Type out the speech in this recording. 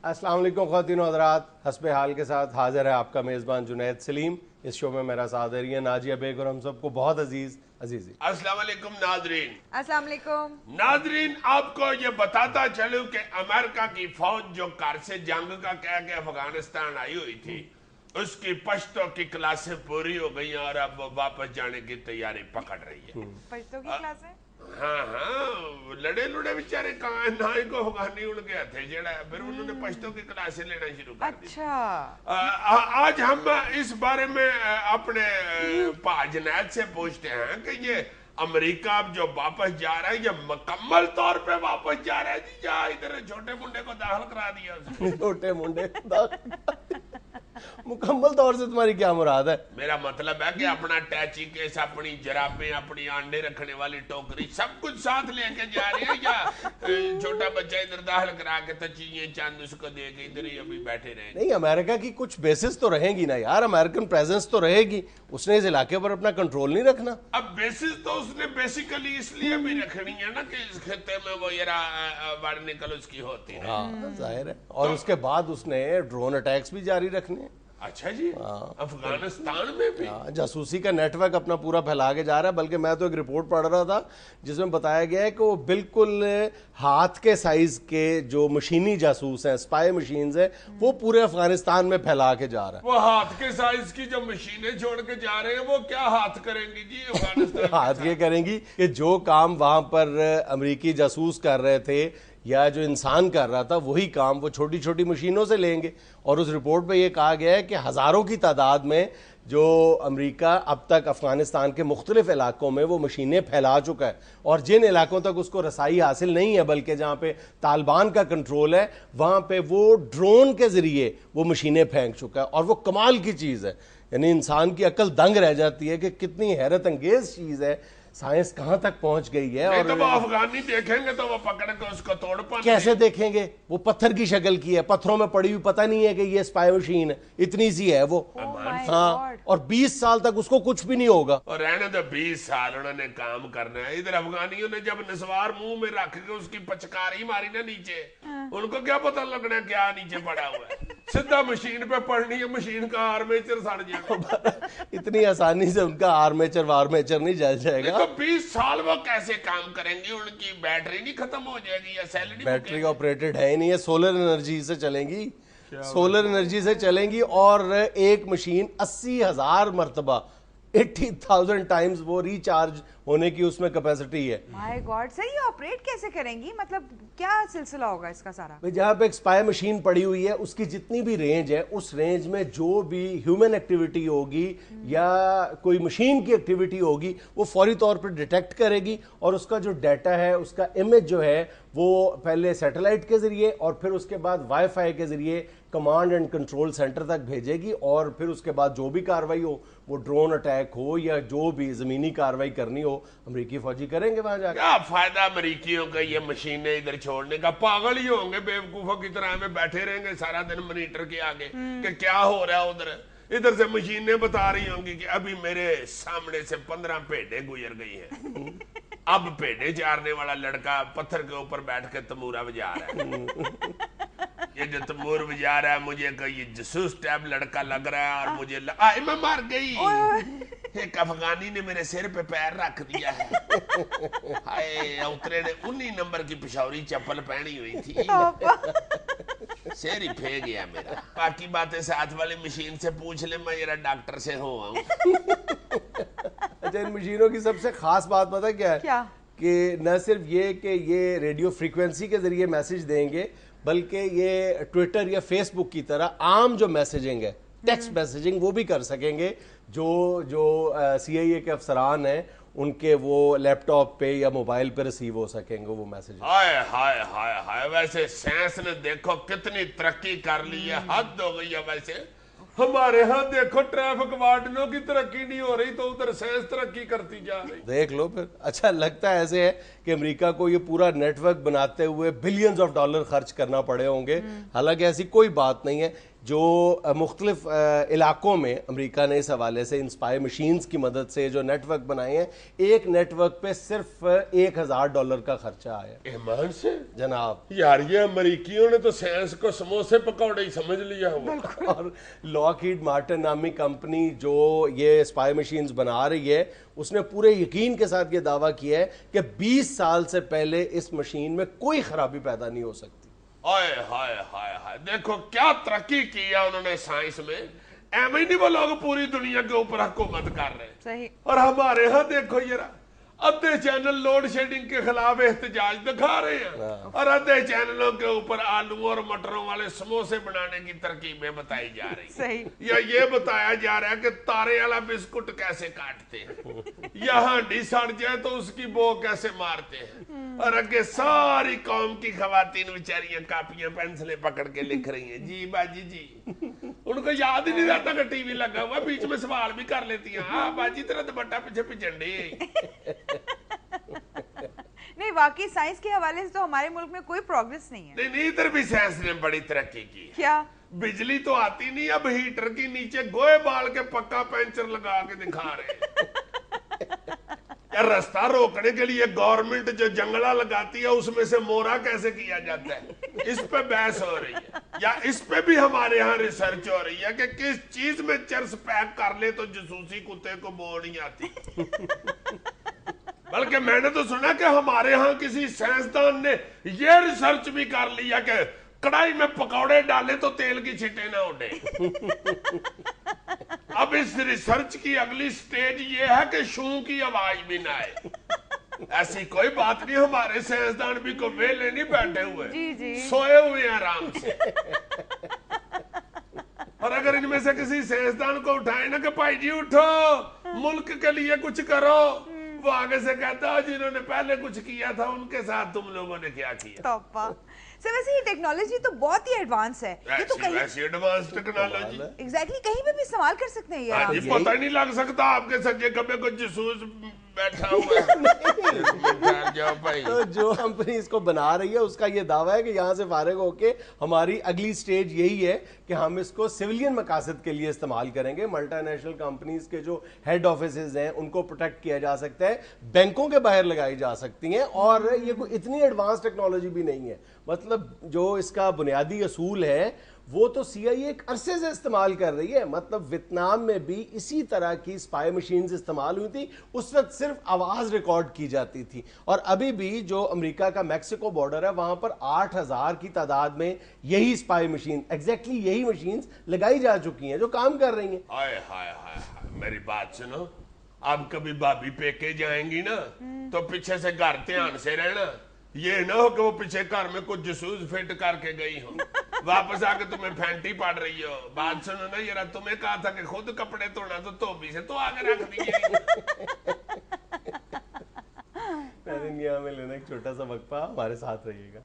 अस्सलाम वालेकुम ख़वातीन और हज़रात, हस्बे हाल के साथ हाजिर है आपका मेज़बान जुनैद सलीम। इस शो में मेरा साथ दे रही है नाजिया बेग और हम सबको बहुत अजीज़ी। अस्सलाम वालेकुम नादरीन। अस्सलाम वालेकुम नादरीन, आपको ये बताता चलूं कि अमेरिका की फौज जो कार से जंग का कह के अफगानिस्तान आई हुई थी, उसकी पश्तो की क्लासें पूरी हो गई और अब वो वापस जाने की तैयारी पकड़ रही है। पश्तो की क्लास है। हाँ, लड़े लुड़े बेचारे कहाँ हैं, ना ही को अफगानी उड़ गया थे जेड़ा, फिर उन्होंने पश्तो की क्लासें लेना शुरू कर दी। अच्छा, आज हम इस बारे में अपने जुनैद से पूछते हैं कि ये अमेरिका अब जो वापस जा रहा है, ये मुकम्मल तौर पे वापस जा रहा है जी, या इधर छोटे मुंडे को दाखिल करा दिया उसने? छोटे मुंडे मुकम्मल तौर से तुम्हारी क्या मुराद है? मेरा मतलब है कि अपना टैची केस, अपनी जराबें, अपनी अंडे रखने वाली टोकरी, सब कुछ साथ लेके जा रहे हैं, या छोटा बच्चा इधर दाखिल करा के तचीजें चंद उसको दे के इधर ही अभी बैठे रहे? नहीं, अमेरिका की कुछ बेसिस तो रहेगी ना यार, अमेरिकन प्रेजेंस तो रहेगी। उसने इस इलाके पर अपना कंट्रोल नहीं रखना। अब बेसिस तो उसने बेसिकली इसलिए भी रखनी है ना कि इस खत्ते में वो जरा बाहर निकल उसकी होती है। हाँ, जाहिर है। और उसके बाद उसने ड्रोन अटैक्स भी जारी रखने हैं। अच्छा जी, अफगानिस्तान में भी जासूसी का नेटवर्क अपना पूरा फैला के जा रहा है। बल्कि मैं तो एक रिपोर्ट पढ़ रहा था जिसमें बताया गया है कि वो बिल्कुल हाथ के साइज के जो मशीनी जासूस हैं, स्पाई मशीन्स हैं, वो पूरे अफगानिस्तान में फैला के जा रहा है। वो हाथ के साइज की जो मशीनें छोड़ के जा रहे हैं, वो क्या हाथ करेंगी जी अफगानिस्तान? हाथ ये करेंगी कि जो काम वहां पर अमेरिकी जासूस कर रहे थे या जो इंसान कर रहा था, वही काम वो छोटी छोटी मशीनों से लेंगे। और उस रिपोर्ट में ये कहा गया है कि हज़ारों की तादाद में जो अमेरिका अब तक अफगानिस्तान के मुख्तलिफ इलाकों में वो मशीनें फैला चुका है, और जिन इलाकों तक उसको रसाई हासिल नहीं है, बल्कि जहाँ पे तालिबान का कंट्रोल है, वहाँ पे वो ड्रोन के ज़रिए वो मशीनें फेंक चुका है। और वो कमाल की चीज़ है, यानी इंसान की अकल दंग रह जाती है कि कितनी हैरत अंगेज चीज़ है, साइंस कहां तक पहुंच गई है। और तो वो अफगानी देखेंगे तो वो पकड़ के उसको तोड़ पाएंगे? कैसे देखेंगे? वो पत्थर की शक्ल की है, पत्थरों में पड़ी हुई, पता नहीं है कि ये स्पाई मशीन है, इतनी सी है वो। हाँ, और 20 साल तक उसको कुछ भी नहीं होगा। और रहने तो 20 साल उन्होंने काम करना है। इधर अफगानियों ने जब नस्वार मुंह में रख के उसकी पचकारी मारी ना नीचे, उनको क्या पता लगना क्या नीचे पड़ा हुआ है? सीधा मशीन पे पड़नी है, मशीन का आर्मेचर सड़ जाएगा। इतनी आसानी से उनका आर्मेचर वार्मेचर नहीं जल जाएगा। तो 20 साल वो कैसे काम करेंगे? उनकी बैटरी नहीं खत्म हो जाएगी या सैलरी? बैटरी ऑपरेटेड है ही नहीं है, सोलर एनर्जी से चलेंगी, सोलर एनर्जी से चलेंगी। और एक मशीन 80,000 मरतबा 80,000 टाइम्स वो रिचार्ज होने की उसमें कैपेसिटी है। माय गॉड, सही ऑपरेट कैसे करेंगी? मतलब क्या सिलसिला होगा इसका सारा? जहाँ पे एक स्पाई मशीन पड़ी हुई है, उसकी जितनी भी रेंज है, उस रेंज में जो भी ह्यूमन एक्टिविटी होगी या कोई मशीन की एक्टिविटी होगी, वो फौरी तौर पर डिटेक्ट करेगी, और उसका जो डाटा है, उसका इमेज जो है, वो पहले सैटेलाइट के जरिए और फिर उसके बाद वाईफाई के जरिए कमांड एंड कंट्रोल सेंटर तक भेजेगी। और फिर उसके बाद जो भी कार्रवाई हो, वो ड्रोन अटैक हो या जो भी जमीनी कार्रवाई करनी हो, अमेरिकी फौजी करेंगे वहां जाकर। क्या फायदा अमेरिकियों का ये मशीनें इधर छोड़ने का? पागल ही होंगे, बेवकूफों की तरह में बैठे रहेंगे सारा दिन मॉनिटर के आगे कि क्या हो रहा है उधर। इधर से मशीनें बता रही होंगी कि अभी मेरे सामने से 15 भेड़ें गुजर गई हैं, अब भेड़ें चारने वाला लड़का पत्थर के ऊपर बैठ के तमूरा बजा रहा है। ये जो तमूर बजा रहा है, मुझे ये जसूस टैब लड़का लग रहा है, और मुझे मैं मर गई। एक अफगानी ने मेरे सिर पे पैर रख दिया है। हाय, उतरे ने 19 नंबर की पिशौरी चप्पल पहनी हुई थी, सिर ही फे गया मेरा। बाकी बातें साथ वाली मशीन से पूछ ले, मैं जरा डॉक्टर से हो आऊं। अच्छा, इन मशीनों की सबसे खास बात पता क्या है? क्या? कि न सिर्फ ये कि ये रेडियो फ्रीक्वेंसी के जरिए मैसेज देंगे, बल्कि ये ट्विटर या फेसबुक की तरह आम जो मैसेजिंग है, टेक्स्ट मैसेजिंग, वो भी कर सकेंगे। जो CIA के अफसरान हैं, उनके वो लैपटॉप पे या मोबाइल पे रिसीव हो सकेंगे वो मैसेज। हाय हाय हाय हाय, वैसे साइंस ने देखो कितनी तरक्की कर ली है, हद हो गई है। वैसे हमारे यहाँ देखो ट्रैफिक वार्डनों की तरक्की नहीं हो रही, तो उधर साइंस तरक्की करती जा रही। देख लो फिर। अच्छा, लगता है ऐसे है कि अमेरिका को ये पूरा नेटवर्क बनाते हुए बिलियंस ऑफ डॉलर खर्च करना पड़े होंगे। हालांकि ऐसी कोई बात नहीं है। जो मुख्तलिफ इलाकों में अमेरिका ने इस हवाले से इन स्पाई मशीन्स की मदद से जो नेटवर्क बनाए हैं, एक नेटवर्क पे सिर्फ $1000 का खर्चा आया। ईमान से जनाब यार, ये अमेरिकियों ने तो साइंस को समोसे पकौड़े ही समझ लिया हुआ। और लॉकहीड मार्टिन नामी कंपनी जो ये स्पाई मशीन्स बना रही है, उसने पूरे यकीन के साथ ये दावा किया है कि 20 साल से पहले इस मशीन में कोई खराबी पैदा नहीं हो सकती। हाय हाय हाय हाय, देखो क्या तरक्की की है उन्होंने साइंस में। एवं नहीं वो लोग पूरी दुनिया के ऊपर हुकूमत कर रहे हैं। सही। और हमारे यहाँ देखो यार, अद्धे चैनल लोड शेडिंग के खिलाफ एहतजाज दिखा रहे हैं और अद्धे चैनलों के ऊपर आलू और मटरों वाले समोसे बनाने की तरकीबें बताई जा रही सही। या ये बताया जा रहा है कि तारे वाला बिस्कुट कैसे काटते हैं या हांडी सड़ जाए तो उसकी बो कैसे मारते हैं। और अगे सारी कौम की खवातीन बेचारियां कापियां पेंसिलें पकड़ के लिख रही हैं, जी बाजी जी। उनको याद ही नहीं रहता कि टीवी लगा हुआ, बीच में सवाल भी कर लेती हैं, हाँ बाजी तेरा दुपट्टा पीछे पिछंडी। नहीं, वाकई साइंस के हवाले से तो हमारे मुल्क में कोई प्रोग्रेस नहीं है। नहीं, इधर भी साइंस ने बड़ी तरक्की की है। क्या? बिजली तो आती नहीं, अब हीटर की नीचे गोए बाल के पक्का पंचर लगा के दिखा रहे हैं। यार, रास्ता रोकने के लिए गवर्नमेंट जो जंगला लगाती है उसमें से मोरा कैसे किया जाता है, इस पे बहस हो रही है। या इस पे भी हमारे यहाँ रिसर्च हो रही है कि किस चीज में चर्स पैक कर ले तो जसूसी कुत्ते को बो नहीं आती। बल्कि मैंने तो सुना कि हमारे यहाँ किसी साइंसदान ने यह रिसर्च भी कर लिया कि कढ़ाई में पकौड़े डाले तो तेल की छिटे ना उड़े। अब इस रिसर्च की अगली स्टेज ये है कि शू की आवाज भी ना आए। ऐसी कोई बात नहीं, हमारे साइंसदान भी को वेले नहीं बैठे हुए, जी जी, सोए हुए हैं आराम से। और अगर इनमें से किसी साइंसदान को उठाए ना कि भाई जी उठो, मुल्क के लिए कुछ करो, वो आगे से कहता है जिन्होंने पहले कुछ किया था उनके साथ तुम लोगों ने क्या किया। सर वैसे ये टेक्नोलॉजी तो बहुत ही एडवांस है। ये तो कहीं ऐसी एडवांस टेक्नोलॉजी एग्जैक्टली कहीं पे भी इस्तेमाल कर सकते हैं यार। जी, पता ही नहीं लग सकता आपके सज्जे खब्बे को जसूस बैठा हुआ है। जाओ भाई। तो जो कंपनी इसको बना रही है उसका ये दावा है कि यहाँ से फारिग होके हमारी अगली स्टेज यही है कि हम इसको सिविलियन मकासद के लिए इस्तेमाल करेंगे। मल्टीनेशनल कंपनीज के जो हेड ऑफिसेज हैं उनको प्रोटेक्ट किया जा सकता है, बैंकों के बाहर लगाई जा सकती हैं, और ये कोई इतनी एडवांस टेक्नोलॉजी भी नहीं है। मतलब जो इसका बुनियादी असूल है वो तो CIA एक अरसे से इस्तेमाल कर रही है। मतलब वियतनाम में भी इसी तरह की स्पाई मशीन्स इस्तेमाल हुई थी, उस वक्त सिर्फ आवाज रिकॉर्ड की जाती थी। और अभी भी जो अमेरिका का मैक्सिको बॉर्डर है वहां पर 8000 की तादाद में यही स्पाई मशीन, एग्जैक्टली यही मशीन्स लगाई जा चुकी हैं जो काम कर रही हैं। हाय हाय हाय, मेरी बात सुनो, अब कभी भाभी पेके जाएंगी ना तो पीछे से घर ध्यान से रहना, ये ना हो कि वो पीछे घर में कुछ जसूस फिट करके गई हो, वापस आके तुम्हें फैंटी पड़ रही हो। बात सुनो ना यार, तुम्हें कहा था कि खुद कपड़े धोना तो धोबी से तो आगे रख दिए। मैं में लेना एक छोटा सा वक्फा, हमारे साथ रहिएगा।